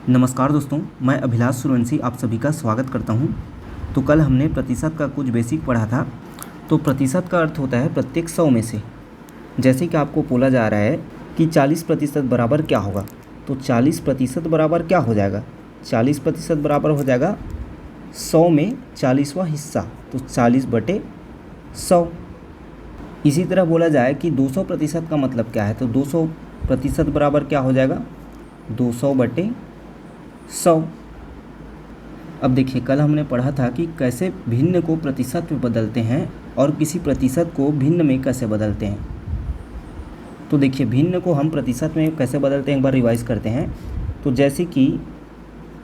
नमस्कार दोस्तों, मैं अभिलाष सूर्यवंशी आप सभी का स्वागत करता हूं। तो कल हमने प्रतिशत का कुछ बेसिक पढ़ा था। तो प्रतिशत का अर्थ होता है प्रत्येक 100 में से। जैसे कि आपको बोला जा रहा है कि 40% बराबर क्या होगा, तो 40% बराबर क्या हो जाएगा, 40% बराबर हो जाएगा 100 में 40वां हिस्सा, तो 40/100। इसी तरह बोला जाए कि 200% का मतलब क्या है, तो 200% बराबर क्या हो जाएगा, 200/100। अब देखिए, कल हमने पढ़ा था कि कैसे भिन्न को प्रतिशत में बदलते हैं और किसी प्रतिशत को भिन्न में कैसे बदलते हैं। तो देखिए, भिन्न को हम प्रतिशत में कैसे बदलते हैं, एक बार रिवाइज करते हैं। तो जैसे कि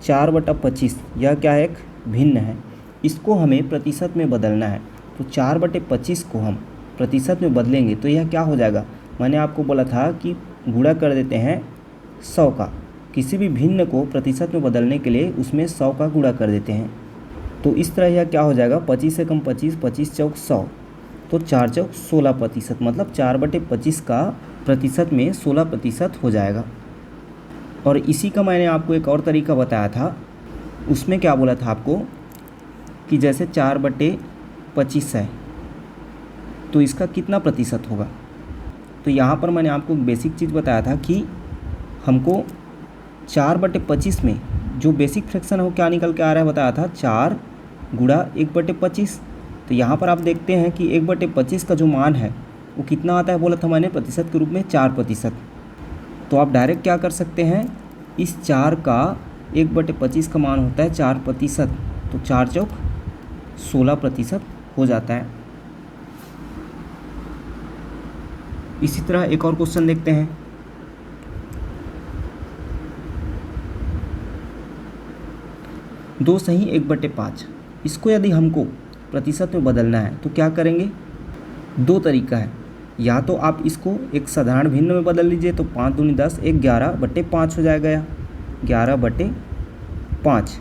4/25 यह क्या है, एक भिन्न है, इसको हमें प्रतिशत में बदलना है। तो 4/25 को हम प्रतिशत में बदलेंगे तो यह क्या हो जाएगा, मैंने आपको बोला था कि गुणा कर देते हैं 100 का। किसी भी भिन्न को प्रतिशत में बदलने के लिए उसमें 100 का गुणा कर देते हैं। तो इस तरह यह क्या हो जाएगा, 25 से कम 25, 25 चौक 100, तो 4 चौक 16%, मतलब 4/25 का प्रतिशत में 16% हो जाएगा। और इसी का मैंने आपको एक और तरीका बताया था, उसमें क्या बोला था आपको कि जैसे 4/25 है तो इसका कितना प्रतिशत होगा। तो यहाँ पर मैंने आपको बेसिक चीज़ बताया था कि हमको 4/25 में जो बेसिक फ्रैक्शन है वो क्या निकल के आ रहा है, बताया था 4 गुणा 1/25। तो यहाँ पर आप देखते हैं कि 1/25 का जो मान है वो कितना आता है, बोला था मैंने प्रतिशत के रूप में 4%। तो आप डायरेक्ट क्या कर सकते हैं, इस 4 का 1/25 का मान होता है 4%, तो 4 चौक 16% हो जाता है। इसी तरह एक और क्वेश्चन देखते हैं। दो सही 1/5, इसको यदि हमको प्रतिशत में बदलना है तो क्या करेंगे, दो तरीका है। या तो आप इसको एक साधारण भिन्न में बदल लीजिए, तो 5 दूनी 10, 11/5 हो जाएगा, या 11/5।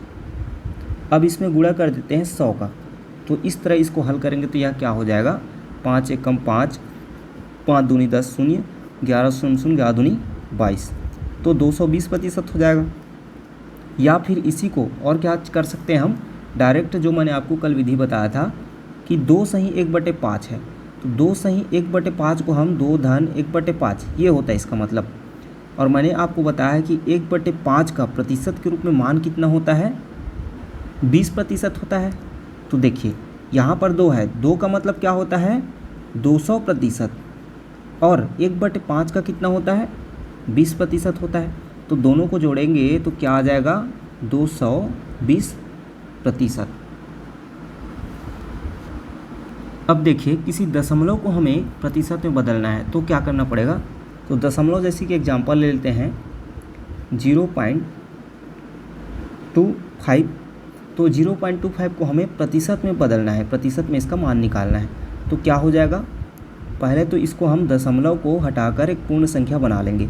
अब इसमें गुणा कर देते हैं 100 का। तो इस तरह इसको हल करेंगे तो यह क्या हो जाएगा, 5 एकम 5, 5 दूनी 10 शून्य, 11 शून्य शून्य, 11 दूनी 22, तो 220% हो जाएगा। या फिर इसी को और क्या कर सकते हैं हम, डायरेक्ट जो मैंने आपको कल विधि बताया था कि 2 सही 1/5 है, तो 2 सही 1/5 को हम 2 धन 1/5, ये होता है इसका मतलब। और मैंने आपको बताया कि 1/5 का प्रतिशत के रूप में मान कितना होता है, 20% होता है। तो देखिए यहाँ पर 2 है, 2 का मतलब क्या होता है, 200%, और 1/5 का कितना होता है, 20% होता है। तो दोनों को जोड़ेंगे तो क्या आ जाएगा, 220%। अब देखिए, किसी दशमलव को हमें प्रतिशत में बदलना है तो क्या करना पड़ेगा। तो दशमलव जैसे कि एग्जांपल ले लेते हैं 0.25, तो 0.25 को हमें प्रतिशत में बदलना है, प्रतिशत में इसका मान निकालना है। तो क्या हो जाएगा, पहले तो इसको हम दशमलव को हटाकर एक पूर्ण संख्या बना लेंगे।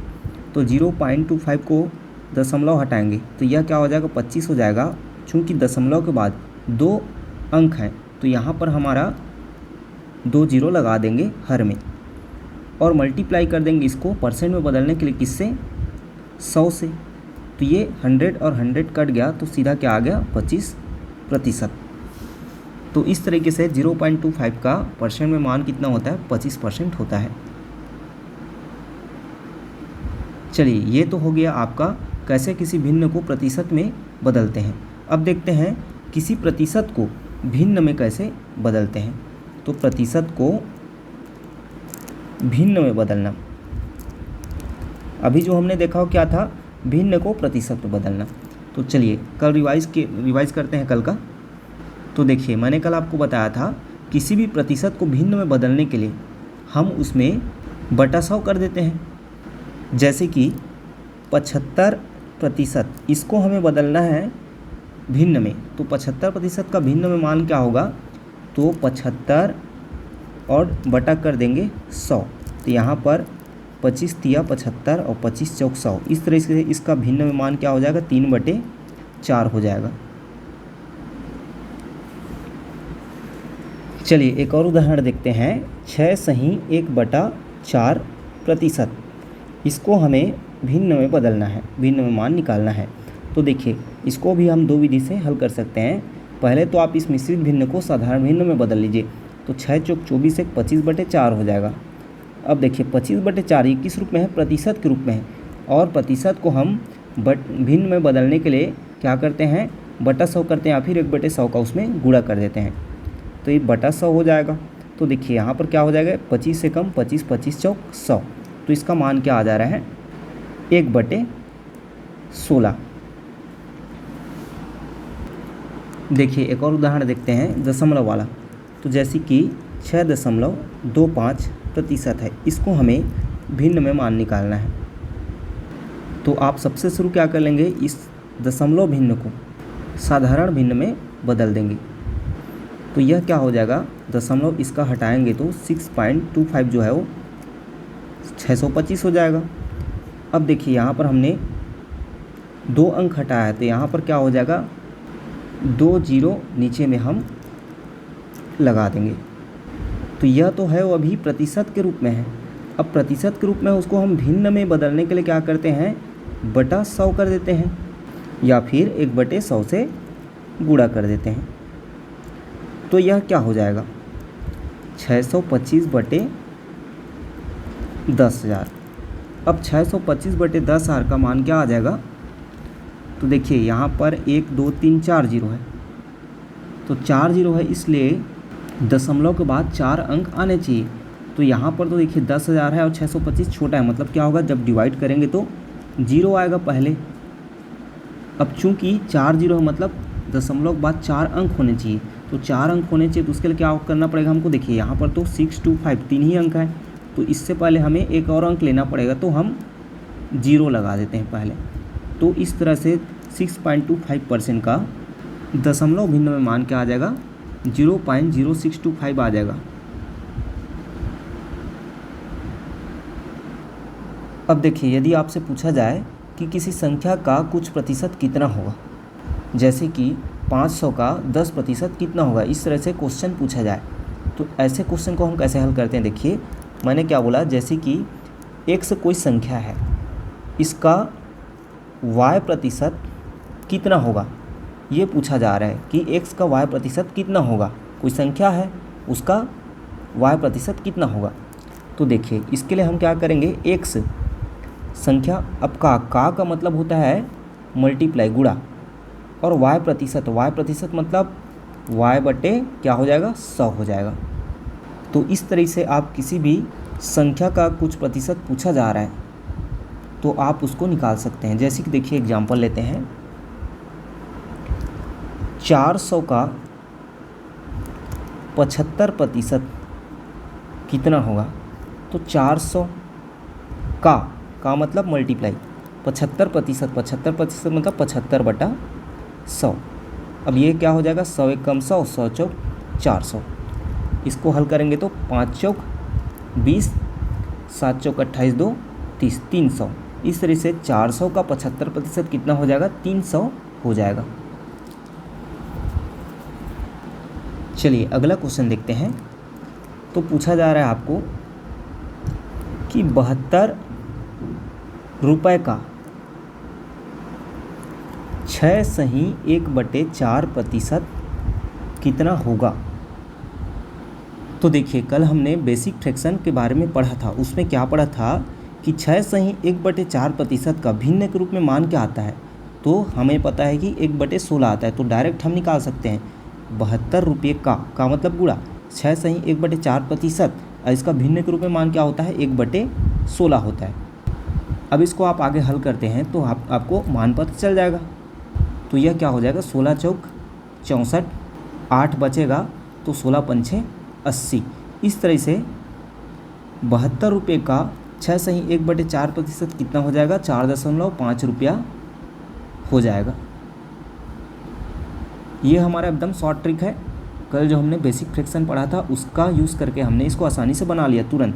तो 0.25 को दशमलव हटाएंगे तो यह क्या हो जाएगा, 25 हो जाएगा। चूँकि दशमलव के बाद 2 अंक हैं तो यहाँ पर हमारा 2 जीरो लगा देंगे हर में, और मल्टीप्लाई कर देंगे इसको परसेंट में बदलने के लिए, किससे, 100 से। तो ये 100 और 100 कट गया तो सीधा क्या आ गया, 25%। तो इस तरीके से 0.25 का परसेंट में मान कितना होता है, 25% होता है। चलिए, ये तो हो गया आपका कैसे किसी भिन्न को प्रतिशत में बदलते हैं। अब देखते हैं किसी प्रतिशत को भिन्न में कैसे बदलते हैं। तो प्रतिशत को भिन्न में बदलना, अभी जो हमने देखा हो क्या था, भिन्न को प्रतिशत में बदलना। तो चलिए कल रिवाइज करते हैं कल का। तो देखिए, मैंने कल आपको बताया था किसी भी प्रतिशत को भिन्न में बदलने के लिए हम उसमें बटा 100 कर देते हैं। जैसे कि 75%, इसको हमें बदलना है भिन्न में, तो 75% का भिन्न में मान क्या होगा, तो 75 और बटा कर देंगे 100। तो यहाँ पर 25 तिया 75 और 25 चौक 100, इस तरह से इसका भिन्न में मान क्या हो जाएगा, 3/4 हो जाएगा। चलिए एक और उदाहरण देखते हैं। 6 सही 1/4%, इसको हमें भिन्न में बदलना है, भिन्न में मान निकालना है। तो देखिए इसको भी हम दो विधि से हल कर सकते हैं। पहले तो आप इस मिश्रित भिन्न को साधारण भिन्न में बदल लीजिए, तो 6 चौक 24 एक 25/4 हो जाएगा। अब देखिए 25/4 ये किस रूप में है, प्रतिशत के रूप में है, और प्रतिशत को हम भिन्न में बदलने के लिए क्या करते हैं, बटा 100 करते हैं या फिर 1/100 का उसमें गुणा कर देते हैं, तो ये बटा 100 हो जाएगा। तो देखिए यहाँ पर क्या हो जाएगा, 25 से कम 25, 25 चौक 100, तो इसका मान क्या आ जा रहा है, 1/16। देखिए एक और उदाहरण देखते हैं दशमलव वाला। तो जैसे कि 6.25% है, इसको हमें भिन्न में मान निकालना है। तो आप सबसे शुरू क्या कर लेंगे, इस दशमलव भिन्न को साधारण भिन्न में बदल देंगे। तो यह क्या हो जाएगा, दशमलव इसका हटाएंगे तो 6.25 जो है वो 625 हो जाएगा। अब देखिए यहाँ पर हमने 2 अंक हटाया है, तो यहाँ पर क्या हो जाएगा, 2 जीरो नीचे में हम लगा देंगे। तो यह तो है वो अभी प्रतिशत के रूप में है। अब प्रतिशत के रूप में उसको हम भिन्न में बदलने के लिए क्या करते हैं, बटा 100 कर देते हैं या फिर 1/100 से गुणा कर देते हैं। तो यह क्या हो जाएगा, 625/10,000। अब 625/10,000 का मान क्या आ जाएगा, तो देखिए यहाँ पर 1 2 3 4 जीरो है, तो 4 जीरो है, इसलिए दशमलव के बाद 4 अंक आने चाहिए। तो यहाँ पर तो देखिए 10,000 है और 625 छोटा है, मतलब क्या होगा, जब डिवाइड करेंगे तो जीरो आएगा पहले। अब चूंकि 4 जीरो है, मतलब दशमलव के बाद 4 अंक होने चाहिए, तो 4 अंक होने चाहिए, तो उसके लिए क्या करना पड़ेगा हमको, देखिए यहाँ पर तो 625 3 ही अंक है, तो इससे पहले हमें एक और अंक लेना पड़ेगा, तो हम जीरो लगा देते हैं पहले। तो इस तरह से 6.25% का दशमलव भिन्न में मान क्या आ जाएगा, 0.0625 आ जाएगा। अब देखिए यदि आपसे पूछा जाए कि किसी संख्या का कुछ प्रतिशत कितना होगा, जैसे कि 500 का 10% कितना होगा, इस तरह से क्वेश्चन पूछा जाए, तो ऐसे क्वेश्चन को हम कैसे हल करते हैं। देखिए मैंने क्या बोला, जैसे कि x कोई संख्या है, इसका y% कितना होगा, ये पूछा जा रहा है कि x का y% कितना होगा। कोई संख्या है, उसका y% कितना होगा। तो देखिए इसके लिए हम क्या करेंगे, x संख्या, अब का मतलब होता है मल्टीप्लाई, गुणा, और y% मतलब y बटे क्या हो जाएगा, 100 हो जाएगा। तो इस तरह से आप किसी भी संख्या का कुछ प्रतिशत पूछा जा रहा है तो आप उसको निकाल सकते हैं। जैसे कि देखिए एग्जांपल लेते हैं, 400 का 75% कितना होगा। तो 400 का मतलब मल्टीप्लाई 75%, 75% मतलब 75/100। अब ये क्या हो जाएगा, 100 एक कम 100, 100 चौक 400। इसको हल करेंगे तो 5 चौक 20, 7 चौक 28, 2 30, 300। इस तरह से 400 का 75% कितना हो जाएगा, 300 हो जाएगा। चलिए अगला क्वेश्चन देखते हैं। तो पूछा जा रहा है आपको कि 72 रुपये का 6.1/4% कितना होगा। तो देखिए कल हमने बेसिक फ्रैक्शन के बारे में पढ़ा था, उसमें क्या पढ़ा था कि 6.1/4% का भिन्न के रूप में मान क्या आता है। तो हमें पता है कि 1/16 आता है, तो डायरेक्ट हम निकाल सकते हैं 72 रुपये का मतलब गुणा 6.1/4%, और इसका भिन्न के रूप में मान क्या होता है, 1/16 होता है। अब इसको आप आगे हल करते हैं तो आपको मान पता चल जाएगा। तो यह क्या हो जाएगा, 16 चौक 64, 8 बचेगा तो 16 पंछे 80। इस तरह से 72 रुपये का 6.1/4% कितना हो जाएगा, 4.5 रुपया हो जाएगा। ये हमारा एकदम शॉर्ट ट्रिक है, कल जो हमने बेसिक फ्रैक्शन पढ़ा था उसका यूज़ करके हमने इसको आसानी से बना लिया तुरंत।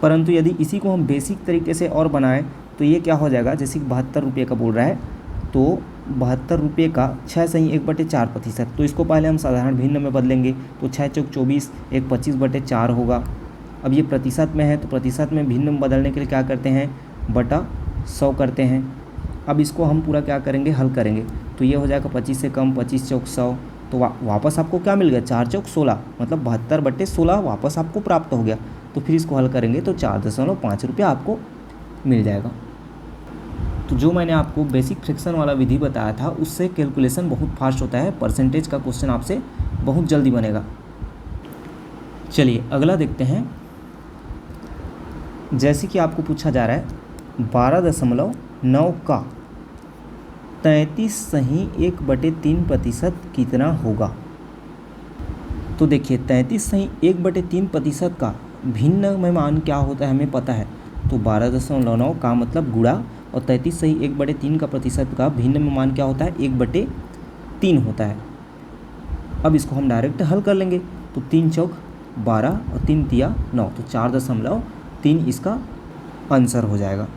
परंतु यदि इसी को हम बेसिक तरीके से और बनाएं तो ये क्या हो जाएगा, जैसे कि 72 रुपये का बोल रहा है, तो 72 रुपये का 6.1/4%, तो इसको पहले हम साधारण भिन्न में बदलेंगे, तो 6 चौक 24 एक 25/4 होगा। अब ये प्रतिशत में है तो प्रतिशत में भिन्न में बदलने के लिए क्या करते हैं, बटा 100 करते हैं। अब इसको हम पूरा क्या करेंगे, हल करेंगे। तो ये हो जाएगा 25 से कम, 25 चौक 100, तो वापस आपको क्या मिल गया, 4 चौक 16, मतलब 72/16 वापस आपको प्राप्त हो गया। तो फिर इसको हल करेंगे तो 4.5 रुपया आपको मिल जाएगा। तो जो मैंने आपको बेसिक फ्रैक्शन वाला विधि बताया था उससे कैलकुलेशन बहुत फास्ट होता है, परसेंटेज का क्वेश्चन आपसे बहुत जल्दी बनेगा। चलिए अगला देखते हैं। जैसे कि आपको पूछा जा रहा है 12.9 का 33 सही 1/3% कितना होगा। तो देखिए 33 सही 1/3% का भिन्न में मान क्या होता है हमें पता है। तो 12.9 का मतलब गुणा और 33 सही 1/3 का प्रतिशत का भिन्न में मान क्या होता है, 1/3 होता है। अब इसको हम डायरेक्ट हल कर लेंगे। तो 3 चौक 12 और 3 तिया 9, तो 4.3 इसका आंसर हो जाएगा।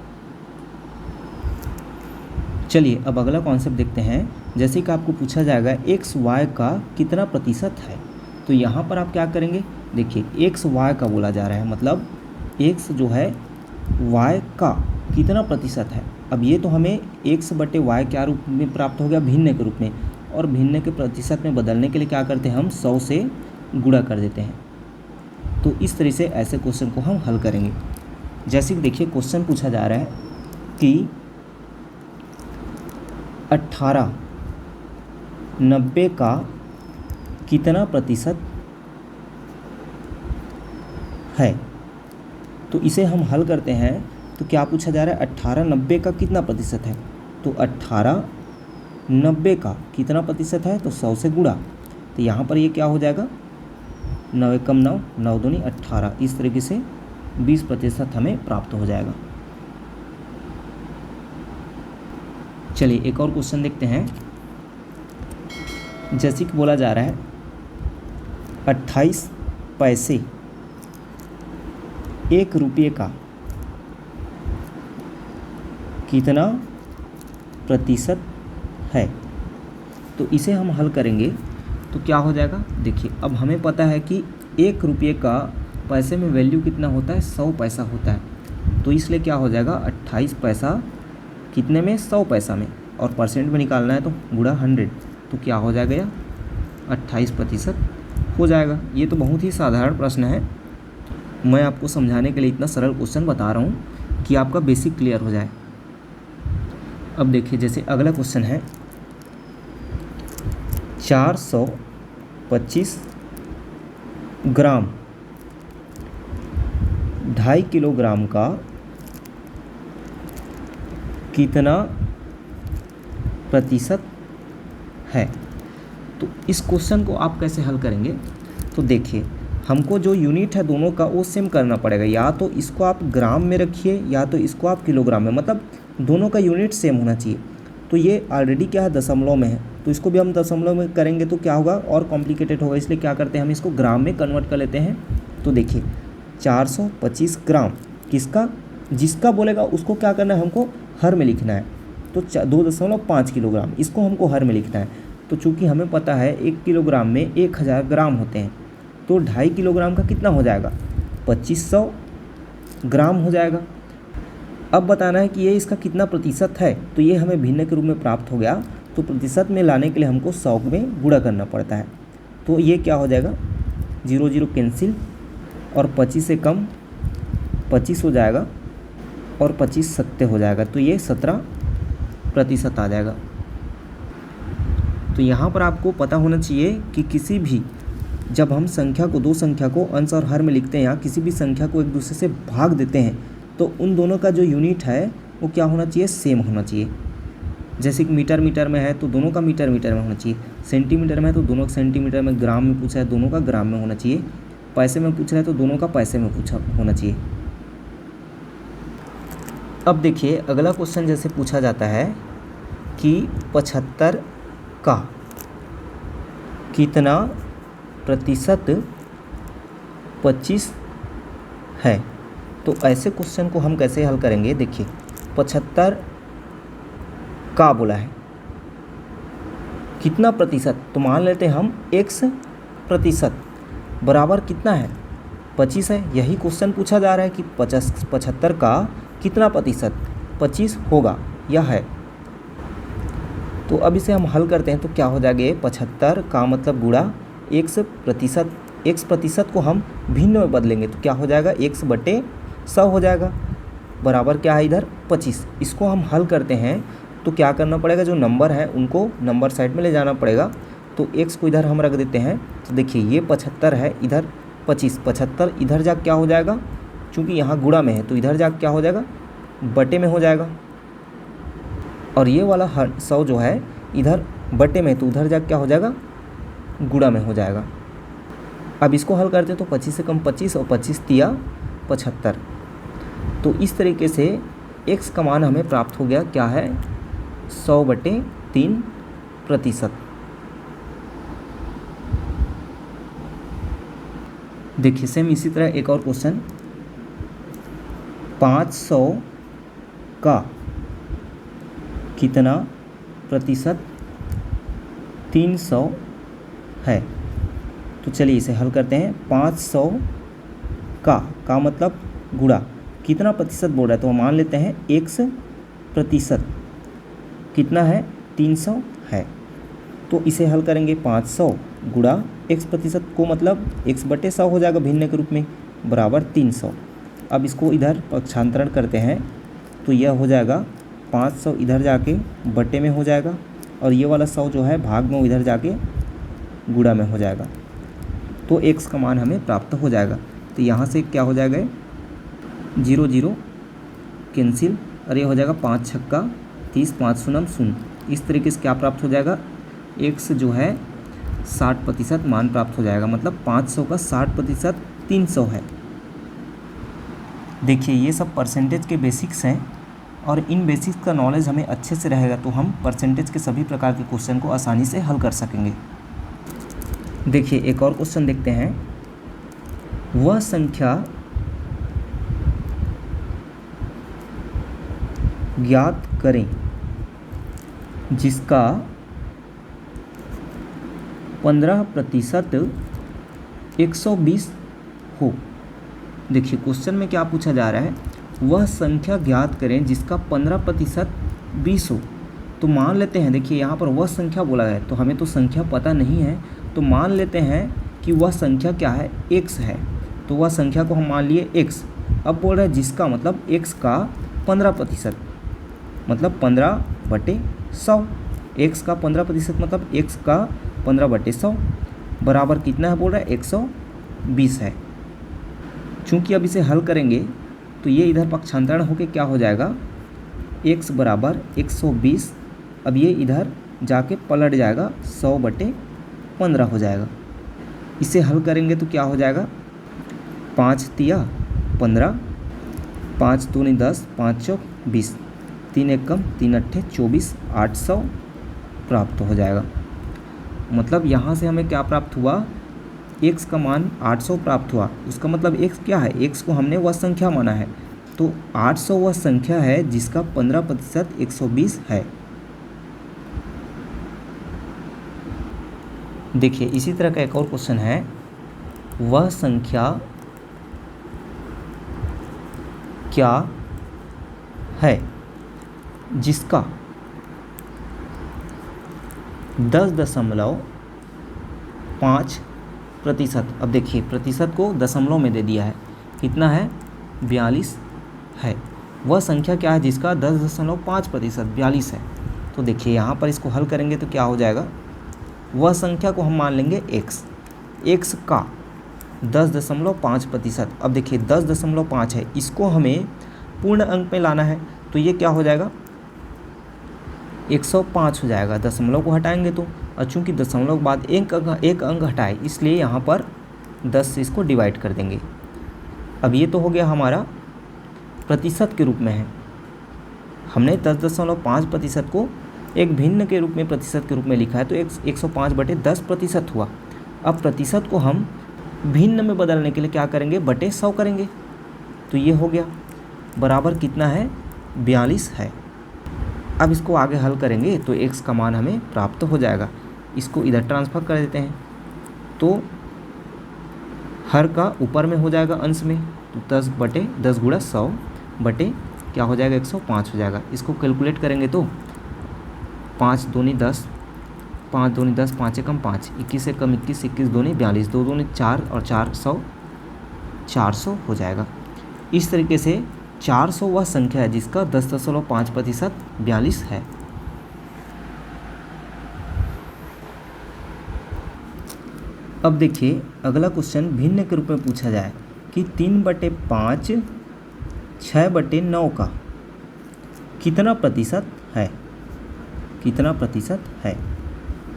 चलिए अब अगला कॉन्सेप्ट देखते हैं। जैसे कि आपको पूछा जाएगा एक्स वाई का कितना प्रतिशत है। तो यहाँ पर आप क्या करेंगे, देखिए एक्स वाई का बोला जा रहा है, मतलब एक्स जो है वाई का कितना प्रतिशत है। अब ये तो हमें एक्स बटे वाई क्या रूप में प्राप्त हो गया, भिन्न के रूप में, और भिन्न के प्रतिशत में बदलने के लिए क्या करते हैं हम 100 से गुणा कर देते हैं। तो इस तरह से ऐसे क्वेश्चन को हम हल करेंगे। जैसे कि देखिए क्वेश्चन पूछा जा रहा है कि 18 90 का कितना प्रतिशत है। तो इसे हम हल करते हैं। तो क्या पूछा जा रहा है, 18 90 का कितना प्रतिशत है। तो 18 90 का कितना प्रतिशत है, तो 100 से गुणा। तो यहाँ पर ये क्या हो जाएगा, 9 एकम 9, 9 दूनी 18, इस तरीके से 20% हमें प्राप्त हो जाएगा। चलिए एक और क्वेश्चन देखते हैं। जैसे कि बोला जा रहा है 28 पैसे 1 रुपये का कितना प्रतिशत है। तो इसे हम हल करेंगे तो क्या हो जाएगा, देखिए अब हमें पता है कि 1 रुपये का पैसे में वैल्यू कितना होता है, 100 पैसा होता है। तो इसलिए क्या हो जाएगा, 28 पैसा कितने में, 100 पैसा में, और परसेंट में निकालना है तो गुणा 100, तो क्या हो जाएगा, यह 28% हो जाएगा। ये तो बहुत ही साधारण प्रश्न है, मैं आपको समझाने के लिए इतना सरल क्वेश्चन बता रहा हूँ कि आपका बेसिक क्लियर हो जाए। अब देखिए जैसे अगला क्वेश्चन है 425 ग्राम 2.5 किलोग्राम का कितना प्रतिशत है। तो इस क्वेश्चन को आप कैसे हल करेंगे, तो देखिए हमको जो यूनिट है दोनों का वो सेम करना पड़ेगा। या तो इसको आप ग्राम में रखिए या तो इसको आप किलोग्राम में, मतलब दोनों का यूनिट सेम होना चाहिए। तो ये ऑलरेडी क्या है, दशमलव में है, तो इसको भी हम दशमलव में करेंगे तो क्या होगा, और कॉम्प्लिकेटेड होगा। इसलिए क्या करते हैं हम इसको ग्राम में कन्वर्ट कर लेते हैं। तो देखिए 425 ग्राम किसका, जिसका बोलेगा उसको क्या करना है, हमको हर में लिखना है। तो 2.5 किलोग्राम इसको हमको हर में लिखना है। तो चूँकि हमें पता है 1 किलोग्राम में 1000 ग्राम होते हैं, तो 2.5 किलोग्राम का कितना हो जाएगा, 2500 ग्राम हो जाएगा। अब बताना है कि ये इसका कितना प्रतिशत है। तो ये हमें भिन्न के रूप में प्राप्त हो गया, तो प्रतिशत में लाने के लिए हमको 100 में गुणा करना पड़ता है। तो ये क्या हो जाएगा, 0 0 कैंसिल, और 25 से कम 25 हो जाएगा, और 25 सत्ते हो जाएगा, तो ये 17% आ जाएगा। तो यहाँ पर आपको पता होना चाहिए कि किसी भी जब हम संख्या को, दो संख्या को अंश और हर में लिखते हैं या किसी भी संख्या को एक दूसरे से भाग देते हैं, तो उन दोनों का जो यूनिट है वो क्या होना चाहिए, सेम होना चाहिए। जैसे कि मीटर मीटर में है तो दोनों का मीटर मीटर में होना चाहिए, सेंटीमीटर में है तो दोनों का सेंटीमीटर में, ग्राम में पूछा है दोनों का ग्राम में होना चाहिए, पैसे में पूछ रहा है तो दोनों का पैसे में पूछा होना चाहिए। अब देखिए अगला क्वेश्चन जैसे पूछा जाता है कि 75 का कितना प्रतिशत 25 है। तो ऐसे क्वेश्चन को हम कैसे हल करेंगे, देखिए 75 का बोला है कितना प्रतिशत, तो मान लेते हैं हम x प्रतिशत बराबर कितना है, 25 है। यही क्वेश्चन पूछा जा रहा है कि 75 का कितना प्रतिशत 25 होगा, यह है। तो अब इसे हम हल करते हैं तो क्या हो जाएगा, ये 75 का मतलब गुणा x प्रतिशत, x प्रतिशत को हम भिन्न में बदलेंगे तो क्या हो जाएगा, x बटे 100 हो जाएगा, बराबर क्या है इधर 25। इसको हम हल करते हैं तो क्या करना पड़ेगा, जो नंबर है उनको नंबर साइड में ले जाना पड़ेगा। तो x को इधर हम रख देते हैं। तो देखिए ये 75 है, इधर 25, 75 इधर जा क्या हो जाएगा, चूँकि यहाँ गुणा में है तो इधर जा क्या हो जाएगा, बटे में हो जाएगा। और ये वाला 100 जो है इधर बटे में तो उधर जा क्या हो जाएगा, गुणा में हो जाएगा। अब इसको हल करते हैं तो 25 से कम 25 और 25 तिया 75। तो इस तरीके से x का मान हमें प्राप्त हो गया, क्या है 100/3%। देखिए सेम इसी तरह एक और क्वेश्चन, 500 का कितना प्रतिशत 300 है। तो चलिए इसे हल करते हैं। 500 का मतलब गुणा कितना प्रतिशत बोल रहा है, तो हम मान लेते हैं x प्रतिशत कितना है 300 है। तो इसे हल करेंगे 500 गुणा x प्रतिशत को मतलब x बटे 100 हो जाएगा भिन्न के रूप में, बराबर 300। अब इसको इधर पक्षांतरण करते हैं तो यह हो जाएगा 500 इधर जाके बटे में हो जाएगा और ये वाला 100 जो है भाग में इधर जाके गुणा में हो जाएगा। तो x का मान हमें प्राप्त हो जाएगा। तो यहाँ से क्या हो जाएगा, 0 0 कैंसिल और ये हो जाएगा 5 छक्का 30, 5 शून्य 0। इस तरीके से क्या प्राप्त हो जाएगा, x जो है 60% मान प्राप्त हो जाएगा, मतलब 500 का 60% 300 है। देखिए ये सब परसेंटेज के बेसिक्स हैं और इन बेसिक्स का नॉलेज हमें अच्छे से रहेगा तो हम परसेंटेज के सभी प्रकार के क्वेश्चन को आसानी से हल कर सकेंगे। देखिए एक और क्वेश्चन देखते हैं, वह संख्या ज्ञात करें जिसका 15% 120 हो। देखिए क्वेश्चन में क्या पूछा जा रहा है, वह संख्या ज्ञात करें जिसका 15% 20 हो। तो मान लेते हैं, देखिए यहाँ पर वह संख्या बोला है तो हमें तो संख्या पता नहीं है, तो मान लेते हैं कि वह संख्या क्या है, x है। तो वह संख्या को हम मान लिए x। अब बोल रहा है जिसका मतलब x का 15%, मतलब 15/100। x का 15% मतलब x का 15/100 बराबर कितना है, बोल रहा है 120 है। चूँकि अब इसे हल करेंगे तो ये इधर पक्षांतरण होके क्या हो जाएगा, x बराबर 120। अब ये इधर जाके पलट जाएगा, 100/15 हो जाएगा। इसे हल करेंगे तो क्या हो जाएगा, 5 तिया 15, 5 दूनी 10, 5 चौक 20, 3 एक कम 3 अट्ठे 24, 800 प्राप्त हो जाएगा। मतलब यहाँ से हमें क्या प्राप्त हुआ, x का मान 800 प्राप्त हुआ। उसका मतलब x क्या है, x को हमने वह संख्या माना है, तो 800 वह संख्या है जिसका 15% 120 है। देखिए इसी तरह का एक और क्वेश्चन है, वह संख्या क्या है जिसका 10.5%। अब देखिए प्रतिशत को दशमलव में दे दिया है, कितना है 42 है। वह संख्या क्या है जिसका 10.5% 42 है। तो देखिए यहाँ पर इसको हल करेंगे तो क्या हो जाएगा, वह संख्या को हम मान लेंगे x का 10.5%। अब देखिए 10.5 है, इसको हमें पूर्ण अंक में लाना है तो ये क्या हो जाएगा 105 हो जाएगा। दशमलव को हटाएंगे तो, और चूँकि दशमलव के बाद एक अंक हटाए इसलिए यहाँ पर 10 से इसको डिवाइड कर देंगे। अब ये तो हो गया हमारा प्रतिशत के रूप में है, हमने 10.5% को एक भिन्न के रूप में प्रतिशत के रूप में लिखा है तो 105/10% हुआ। अब प्रतिशत को हम भिन्न में बदलने के लिए क्या करेंगे, बटे 100 करेंगे। तो ये हो गया बराबर कितना है 42 है। अब इसको आगे हल करेंगे तो x का मान हमें प्राप्त हो जाएगा। इसको इधर ट्रांसफर कर देते हैं तो हर का ऊपर में हो जाएगा अंश में, तो 10/10 गुणा 100 बटे क्या हो जाएगा 105 हो जाएगा। इसको कैलकुलेट करेंगे तो 5 दूनी 10, 5 दूनी 10, 5 एकम 5, 21 से कम 21, 21 दूनी 42, 2 दूनी 4 और 400, 400 हो जाएगा। इस तरीके से 400 वह संख्या है जिसका 10.5% 42 है। अब देखिए अगला क्वेश्चन भिन्न के रूप में पूछा जाए कि 3/5 6/9 का कितना प्रतिशत है, कितना प्रतिशत है।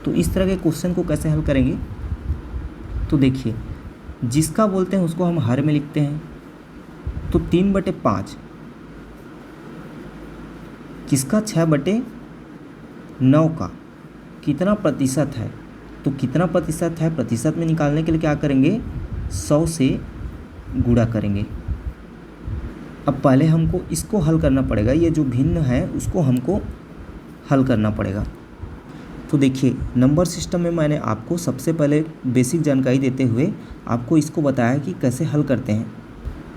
तो इस तरह के क्वेश्चन को कैसे हल करेंगे, तो देखिए जिसका बोलते हैं उसको हम हर में लिखते हैं। तो 3/5 किसका 6/9 का कितना प्रतिशत है, तो कितना प्रतिशत है प्रतिशत में निकालने के लिए क्या करेंगे, 100 से गुणा करेंगे। अब पहले हमको इसको हल करना पड़ेगा, ये जो भिन्न है उसको हमको हल करना पड़ेगा। तो देखिए नंबर सिस्टम में मैंने आपको सबसे पहले बेसिक जानकारी देते हुए आपको इसको बताया कि कैसे हल करते हैं।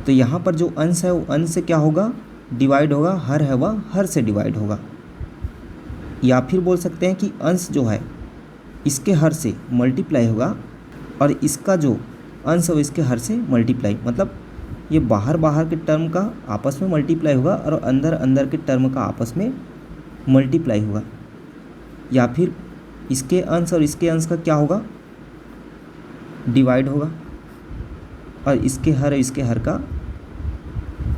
तो यहाँ पर जो अंश है वो अंश से क्या होगा, डिवाइड होगा, हर है वह हर से डिवाइड होगा। या फिर बोल सकते हैं कि अंश जो है इसके हर से मल्टीप्लाई होगा और इसका जो अंश है इसके हर से मल्टीप्लाई, मतलब ये बाहर बाहर के टर्म का आपस में मल्टीप्लाई होगा और अंदर अंदर के टर्म का आपस में मल्टीप्लाई होगा। या फिर इसके अंश और इसके अंश का क्या होगा, डिवाइड होगा और इसके हर का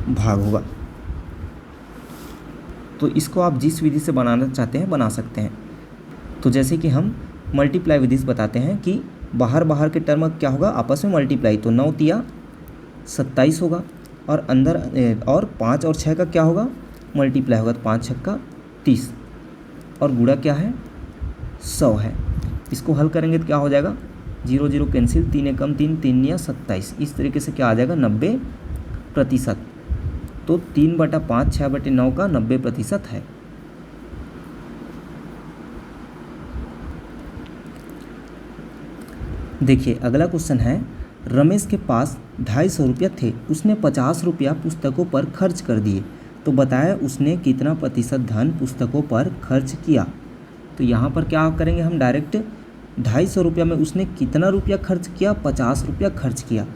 भाग होगा। तो इसको आप जिस विधि से बनाना चाहते हैं बना सकते हैं। तो जैसे कि हम मल्टीप्लाई विधि से बताते हैं कि बाहर बाहर के टर्म क्या होगा, आपस में मल्टीप्लाई, तो 9 तिया 27 होगा और अंदर और 5 और 6 का क्या होगा, मल्टीप्लाई होगा, तो 5 छक्का 30 और गुणा क्या है 100 है। इसको हल करेंगे तो क्या हो जाएगा, 0 0 कैंसिल, 3 एकम 3, 3 या 27, इस तरीके से क्या आ जाएगा 90%। तो 3/5 6/9 का 90% है। देखिए अगला क्वेश्चन है, रमेश के पास 250 रुपया थे, उसने 50 रुपया पुस्तकों पर खर्च कर दिए, तो बताया उसने कितना प्रतिशत धन पुस्तकों पर खर्च किया। तो यहाँ पर क्या करेंगे हम, डायरेक्ट 250 रुपया में उसने कितना रुपया खर्च किया, 50 रुपया खर्च किया,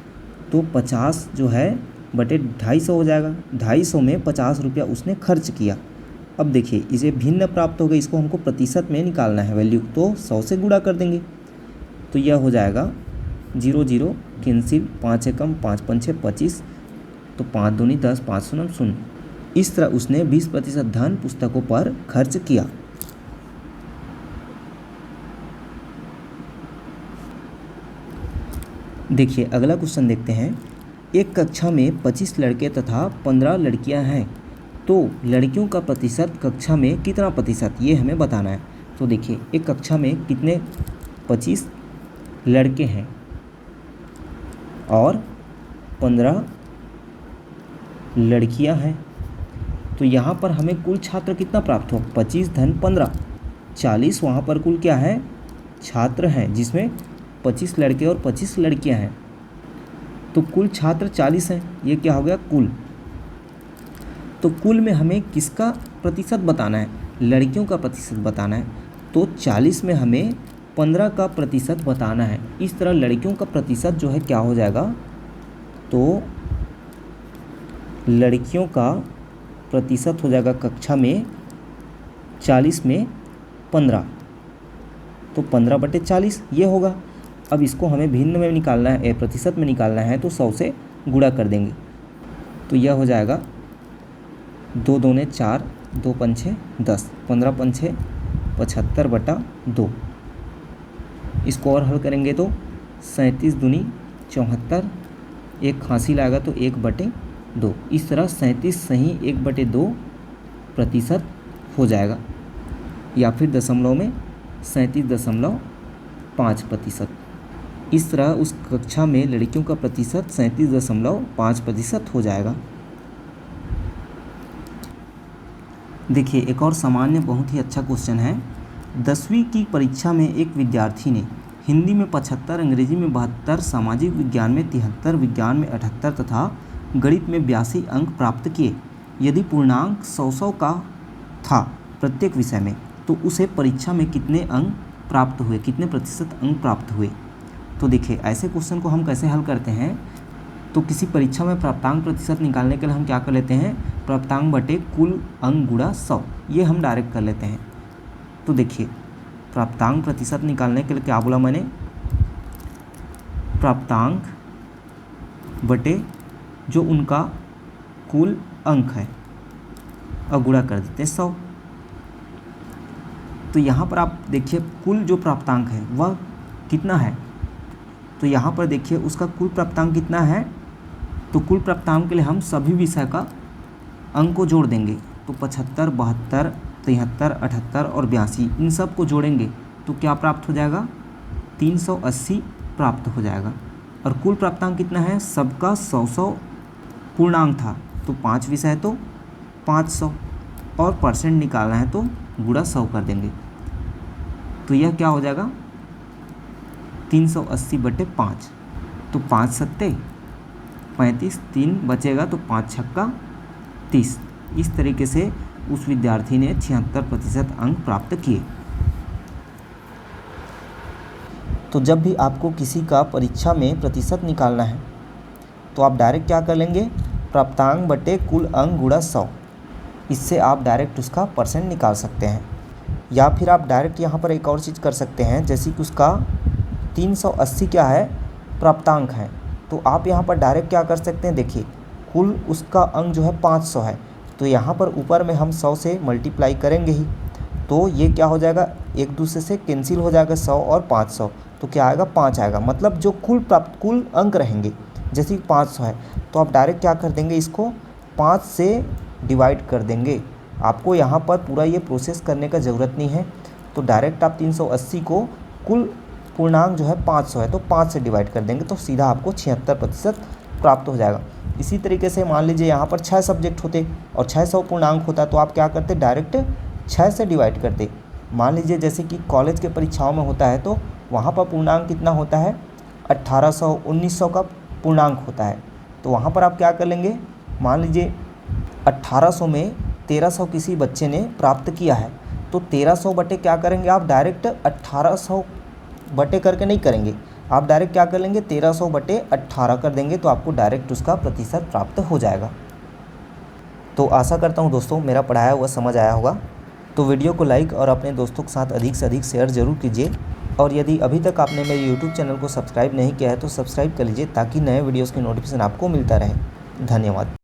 तो 50 जो है बटे 250 हो जाएगा। 250 में 50 रुपया उसने खर्च किया। अब देखिए इसे भिन्न प्राप्त हो गई, इसको हमको प्रतिशत में निकालना है वैल्यू, तो 100 से गुणा कर देंगे। तो यह हो जाएगा 0 0 कैंसिल, 5 एकम 5 5 25, तो 5 दूनी 10, 5 शून्य 0। इस तरह उसने 20% धन पुस्तकों पर खर्च किया। देखिए अगला क्वेश्चन देखते हैं, एक कक्षा में 25 लड़के तथा 15 लड़कियां हैं, तो लड़कियों का प्रतिशत कक्षा में कितना प्रतिशत, ये हमें बताना है। तो देखिए एक कक्षा में कितने 25 लड़के हैं और 15 लड़कियां हैं, तो यहाँ पर हमें कुल छात्र कितना प्राप्त हो, 25 धन 15 40, वहाँ पर कुल क्या है छात्र हैं, जिसमें 25 लड़के और 25 लड़कियां हैं, तो कुल छात्र 40 हैं। ये क्या हो गया कुल। तो कुल में हमें किसका प्रतिशत बताना है, लड़कियों का प्रतिशत बताना है, तो 40 में हमें 15 का प्रतिशत बताना है। इस तरह लड़कियों का प्रतिशत जो है क्या हो जाएगा, तो लड़कियों का प्रतिशत हो जाएगा कक्षा में 40 में 15, तो 15/40 ये होगा। अब इसको हमें भिन्न में निकालना है, प्रतिशत में निकालना है, तो 100 से गुणा कर देंगे। तो यह हो जाएगा 2 दूने 4, 2 पंछे 10, 15 पंछे 75/2। इसको और हल करेंगे तो 37 दूनी 74, एक खांसी लाएगा तो 1/2। इस तरह 37 सही 1/2% हो जाएगा, या फिर दशमलव में 37.5%। इस तरह उस कक्षा में लड़कियों का प्रतिशत 37.5% हो जाएगा। देखिए एक और सामान्य बहुत ही अच्छा क्वेश्चन है, 10वीं की परीक्षा में एक विद्यार्थी ने हिंदी में 75, अंग्रेजी में 72, सामाजिक विज्ञान में 73, विज्ञान में 78 तथा गणित में 82 अंक प्राप्त किए। यदि पूर्णांक 100 का था प्रत्येक विषय में, तो उसे परीक्षा में कितने अंक प्राप्त हुए, कितने प्रतिशत अंक प्राप्त हुए। तो देखिए ऐसे क्वेश्चन को हम कैसे हल करते हैं, तो किसी परीक्षा में प्राप्तांक प्रतिशत निकालने के लिए हम क्या कर लेते हैं, प्राप्तांक बटे कुल अंक गुणा 100, ये हम डायरेक्ट कर लेते हैं। तो देखिए प्राप्तांक प्रतिशत निकालने के लिए क्या बोला मैंने, प्राप्तांक बटे जो उनका कुल अंक है और गुणा कर देते हैं 100। तो यहाँ पर आप देखिए कुल जो प्राप्तांक है वह कितना है, तो यहाँ पर देखिए उसका कुल प्राप्तांक कितना है। तो कुल प्राप्तांक के लिए हम सभी विषय का अंक को जोड़ देंगे, तो 75, 72, 73, 78 और 82 इन सब को जोड़ेंगे तो क्या प्राप्त हो जाएगा, 380 प्राप्त हो जाएगा। और कुल प्राप्तांक कितना है, सबका 100 पूर्णांक था, तो 5 विषय है तो 500 और परसेंट निकालना है तो गुणा 100 कर देंगे। तो यह क्या हो जाएगा 380 बटे 5, तो 5 सत्ते 35, 3 बचेगा तो 5 छक्का 30। इस तरीके से उस विद्यार्थी ने 76% अंक प्राप्त किए। तो जब भी आपको किसी का परीक्षा में प्रतिशत निकालना है तो आप डायरेक्ट क्या कर लेंगे, प्राप्तांक बटे कुल अंक गुणा 100, इससे आप डायरेक्ट उसका परसेंट निकाल सकते हैं। या फिर आप डायरेक्ट यहाँ पर एक और चीज़ कर सकते हैं, जैसे कि उसका 380 क्या है प्राप्तांक है, तो आप यहाँ पर डायरेक्ट क्या कर सकते हैं, देखिए कुल उसका अंक जो है 500 है, तो यहाँ पर ऊपर में हम 100 से मल्टीप्लाई करेंगे ही, तो ये क्या हो जाएगा एक दूसरे से कैंसिल हो जाएगा 100 और 500, तो क्या आएगा 5 आएगा। मतलब जो कुल अंक रहेंगे जैसे 500 है तो आप डायरेक्ट क्या कर देंगे, इसको 5 से डिवाइड कर देंगे। आपको यहाँ पर पूरा ये प्रोसेस करने का ज़रूरत नहीं है, तो डायरेक्ट आप 380 को कुल पूर्णांक जो है 500 है तो 5 से डिवाइड कर देंगे तो सीधा आपको 76% प्राप्त हो जाएगा। इसी तरीके से मान लीजिए यहाँ पर 6 सब्जेक्ट होते और 600 पूर्णांक होता तो आप क्या करते, डायरेक्ट 6 से डिवाइड करते। मान लीजिए जैसे कि कॉलेज के परीक्षाओं में होता है तो वहाँ पर पूर्णांक कितना होता है, 1800, 1900 का पूर्णांक होता है, तो वहाँ पर आप क्या कर लेंगे, मान लीजिए 1800 में 1300 किसी बच्चे ने प्राप्त किया है तो 1300 बटे क्या करेंगे आप, डायरेक्ट 1800 बटे करके नहीं करेंगे, आप डायरेक्ट क्या कर लेंगे 1300 बटे 18 कर देंगे तो आपको डायरेक्ट उसका प्रतिशत प्राप्त हो जाएगा। तो आशा करता हूँ दोस्तों मेरा पढ़ाया हुआ समझ आया होगा। तो वीडियो को लाइक और अपने दोस्तों के साथ अधिक से अधिक शेयर ज़रूर कीजिए, और यदि अभी तक आपने मेरे यूट्यूब चैनल को सब्सक्राइब नहीं किया है तो सब्सक्राइब कर लीजिए ताकि नए वीडियोज़ की नोटिफिकेशन आपको मिलता रहे। धन्यवाद।